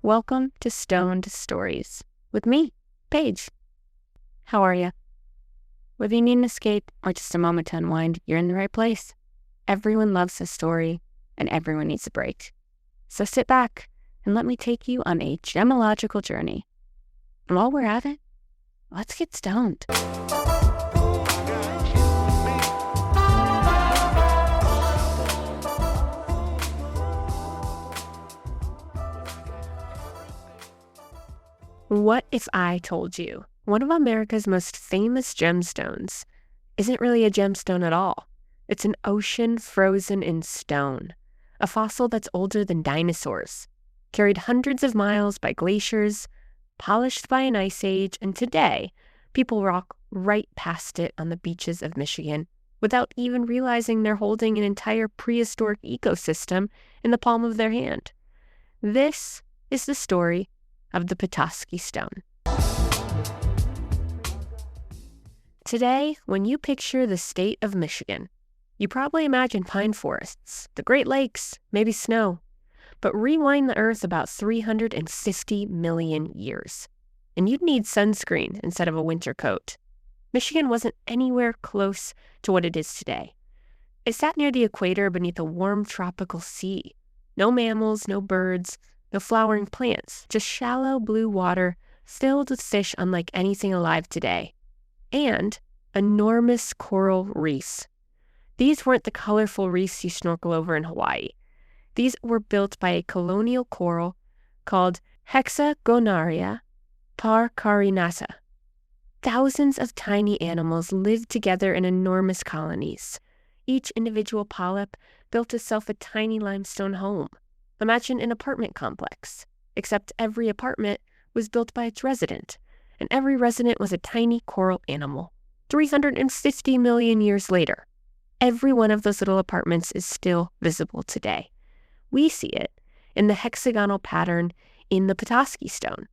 Welcome to Stoned Stories with me, Paige. How are you? Whether you need an escape or just a moment to unwind, you're in the right place. Everyone loves a story, and everyone needs a break. So sit back and let me take you on a gemological journey. And while we're at it, let's get stoned. What if I told you one of America's most famous gemstones isn't really a gemstone at all? It's an ocean frozen in stone, a fossil that's older than dinosaurs, carried hundreds of miles by glaciers, polished by an ice age, and today, people walk right past it on the beaches of Michigan without even realizing they're holding an entire prehistoric ecosystem in the palm of their hand. This is the story of the Petoskey Stone. Today, when you picture the state of Michigan, you probably imagine pine forests, the Great Lakes, maybe snow. But rewind the Earth about 350 million years, and you'd need sunscreen instead of a winter coat. Michigan wasn't anywhere close to what it is today. It sat near the equator beneath a warm tropical sea. No mammals, no birds, no flowering plants, just shallow blue water filled with fish unlike anything alive today. And enormous coral reefs. These weren't the colorful reefs you snorkel over in Hawaii. These were built by a colonial coral called Hexagonaria parcarinata. Thousands of tiny animals lived together in enormous colonies. Each individual polyp built itself a tiny limestone home. Imagine an apartment complex, except every apartment was built by its resident, and every resident was a tiny coral animal. 350 million years later, every one of those little apartments is still visible today. We see it in the hexagonal pattern in the Petoskey Stone.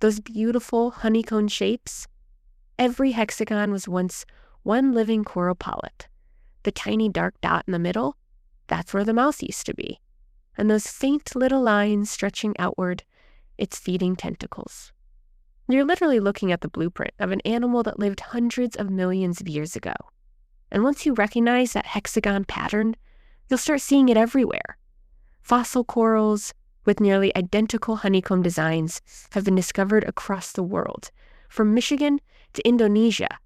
Those beautiful honeycomb shapes, every hexagon was once one living coral polyp. The tiny dark dot in the middle, that's where the mouth used to be. And those faint little lines stretching outward, its feeding tentacles. You're literally looking at the blueprint of an animal that lived hundreds of millions of years ago. And once you recognize that hexagon pattern, you'll start seeing it everywhere. Fossil corals with nearly identical honeycomb designs have been discovered across the world, from Michigan to Indonesia.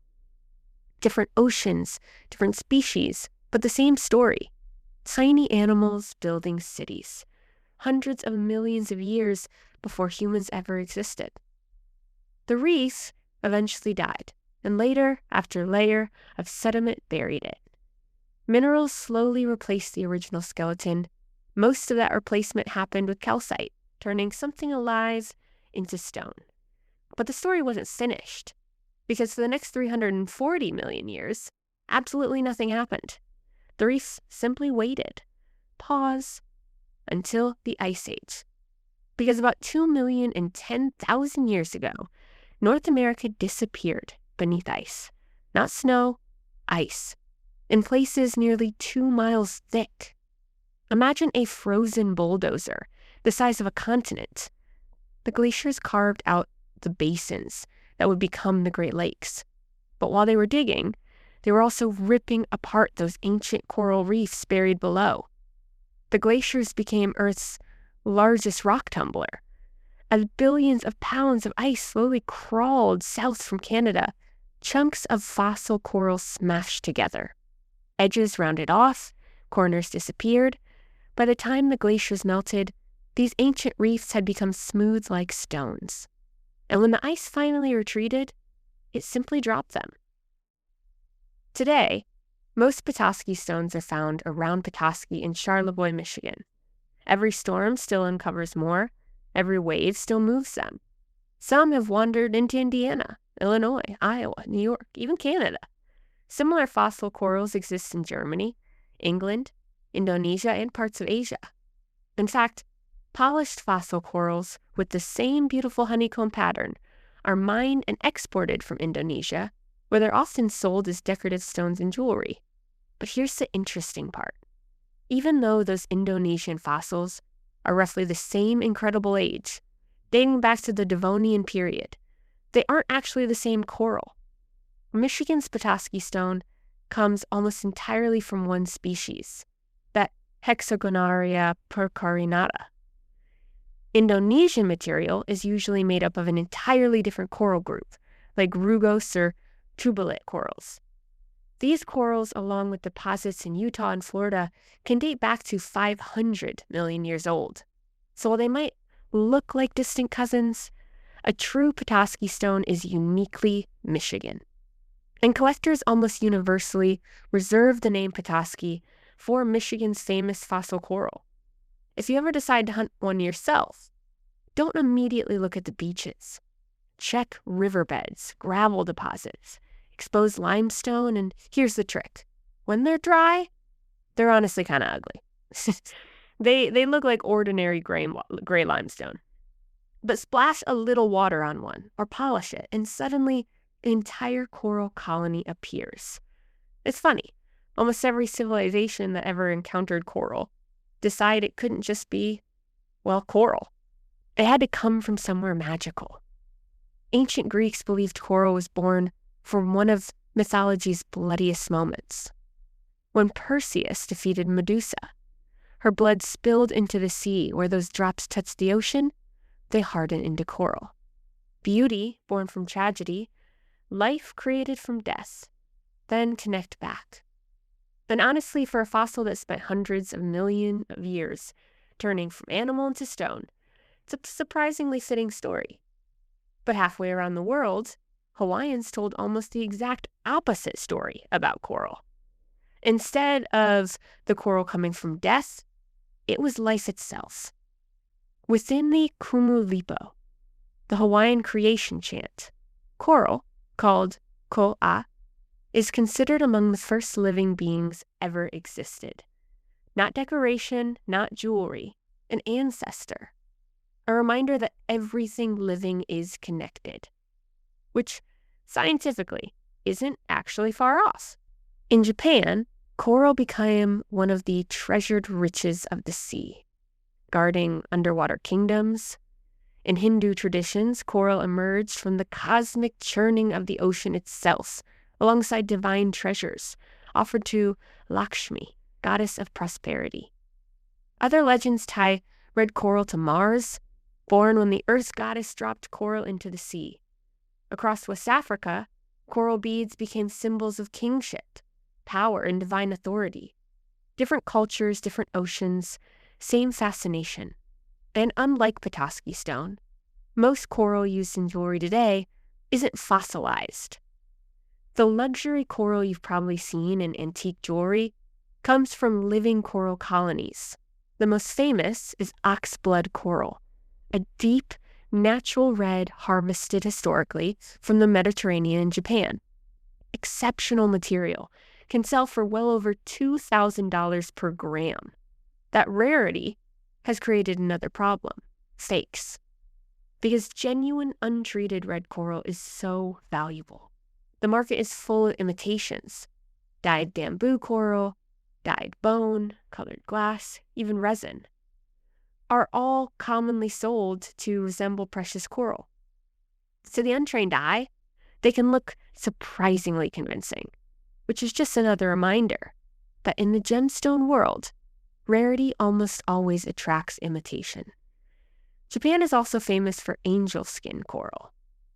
Different oceans, different species, but the same story. Tiny animals building cities, hundreds of millions of years before humans ever existed. The reef eventually died, and later, after layer of sediment buried it. Minerals slowly replaced the original skeleton. Most of that replacement happened with calcite, turning something alive into stone. But the story wasn't finished, because for the next 340 million years, absolutely nothing happened. The reefs simply waited, pause, until the Ice Age. Because about 2,010,000 years ago, North America disappeared beneath ice. Not snow, ice. In places nearly 2 miles thick. Imagine a frozen bulldozer, the size of a continent. The glaciers carved out the basins that would become the Great Lakes. But while they were digging, they were also ripping apart those ancient coral reefs buried below. The glaciers became Earth's largest rock tumbler. As billions of pounds of ice slowly crawled south from Canada, chunks of fossil coral smashed together. Edges rounded off, corners disappeared. By the time the glaciers melted, these ancient reefs had become smooth like stones. And when the ice finally retreated, it simply dropped them. Today, most Petoskey stones are found around Petoskey in Charlevoix, Michigan. Every storm still uncovers more. Every wave still moves them. Some have wandered into Indiana, Illinois, Iowa, New York, even Canada. Similar fossil corals exist in Germany, England, Indonesia, and parts of Asia. In fact, polished fossil corals with the same beautiful honeycomb pattern are mined and exported from Indonesia, where they're often sold as decorative stones and jewelry. But here's the interesting part. Even though those Indonesian fossils are roughly the same incredible age, dating back to the Devonian period. They aren't actually the same coral. Michigan's Petoskey stone comes almost entirely from one species, that Hexagonaria percarinata. Indonesian material is usually made up of an entirely different coral group, like rugose or tubulate corals. These corals, along with deposits in Utah and Florida, can date back to 500 million years old. So while they might look like distant cousins, a true Petoskey stone is uniquely Michigan. And collectors almost universally reserve the name Petoskey for Michigan's famous fossil coral. If you ever decide to hunt one yourself, don't immediately look at the beaches. Check riverbeds, gravel deposits, exposed limestone, and here's the trick. When they're dry, they're honestly kind of ugly. They look like ordinary gray limestone. But splash a little water on one or polish it, and suddenly an entire coral colony appears. It's funny. Almost every civilization that ever encountered coral decided it couldn't just be, well, coral. It had to come from somewhere magical. Ancient Greeks believed coral was born from one of mythology's bloodiest moments. When Perseus defeated Medusa, her blood spilled into the sea where those drops touched the ocean. They hardened into coral. Beauty born from tragedy, life created from death, then connect back. And honestly, for a fossil that spent hundreds of millions of years turning from animal into stone, it's a surprisingly fitting story. But halfway around the world, Hawaiians told almost the exact opposite story about coral. Instead of the coral coming from death, it was life itself. Within the Kumu Lipo, the Hawaiian creation chant, coral, called ko'a, is considered among the first living beings ever existed. Not decoration, not jewelry, an ancestor. A reminder that everything living is connected, which scientifically isn't actually far off. In Japan, coral became one of the treasured riches of the sea, guarding underwater kingdoms. In Hindu traditions, coral emerged from the cosmic churning of the ocean itself, alongside divine treasures offered to Lakshmi, goddess of prosperity. Other legends tie red coral to Mars, born when the earth goddess dropped coral into the sea. Across West Africa, coral beads became symbols of kingship, power, and divine authority. Different cultures, different oceans, same fascination. And unlike Petoskey stone, most coral used in jewelry today isn't fossilized. The luxury coral you've probably seen in antique jewelry comes from living coral colonies. The most famous is oxblood coral, a deep, natural red harvested historically from the Mediterranean and Japan. Exceptional material, can sell for well over $2,000 per gram. That rarity has created another problem: fakes. Because genuine untreated red coral is so valuable. The market is full of imitations: dyed bamboo coral, dyed bone, colored glass, even resin, are all commonly sold to resemble precious coral. To the untrained eye, they can look surprisingly convincing, which is just another reminder that in the gemstone world, rarity almost always attracts imitation. Japan is also famous for angel skin coral,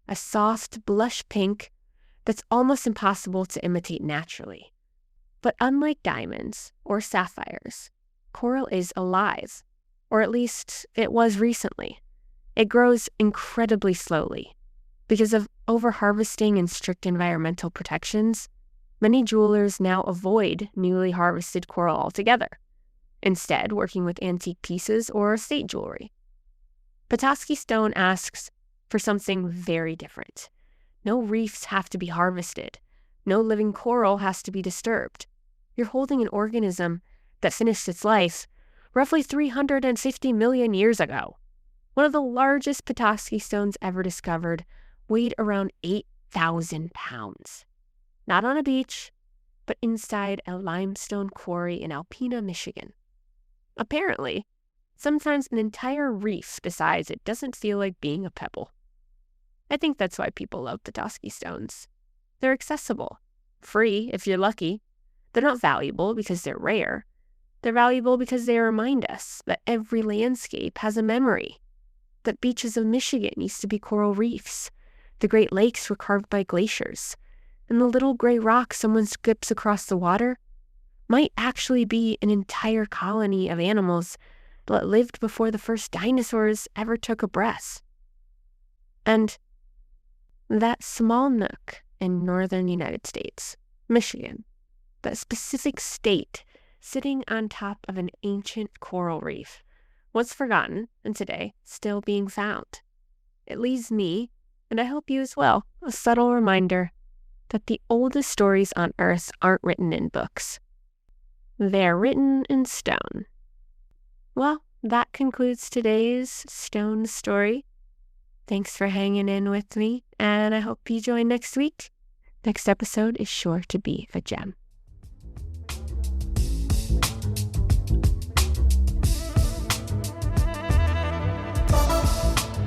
a soft blush pink that's almost impossible to imitate naturally. But unlike diamonds or sapphires, coral is alive, or at least it was recently. It grows incredibly slowly. Because of over-harvesting and strict environmental protections, many jewelers now avoid newly harvested coral altogether, instead working with antique pieces or estate jewelry. Petoskey stone asks for something very different. No reefs have to be harvested. No living coral has to be disturbed. You're holding an organism that finished its life roughly 350 million years ago. One of the largest Petoskey stones ever discovered weighed around 8,000 pounds. Not on a beach, but inside a limestone quarry in Alpena, Michigan. Apparently, Sometimes an entire reef decides it doesn't feel like being a pebble. I think that's why people love Petoskey Stones. They're accessible, free if you're lucky. They're not valuable because they're rare. They're valuable because they remind us that every landscape has a memory. That beaches of Michigan used to be coral reefs. The Great Lakes were carved by glaciers. And the little gray rock someone skips across the water might actually be an entire colony of animals that lived before the first dinosaurs ever took a breath. And that small nook in northern United States, Michigan, that specific state sitting on top of an ancient coral reef, was forgotten and today still being found. It leaves me, and I hope you as well, a subtle reminder that the oldest stories on Earth aren't written in books. They're written in stone. Well, that concludes today's stone story. Thanks for hanging in with me, and I hope you join next week. Next episode is sure to be a gem.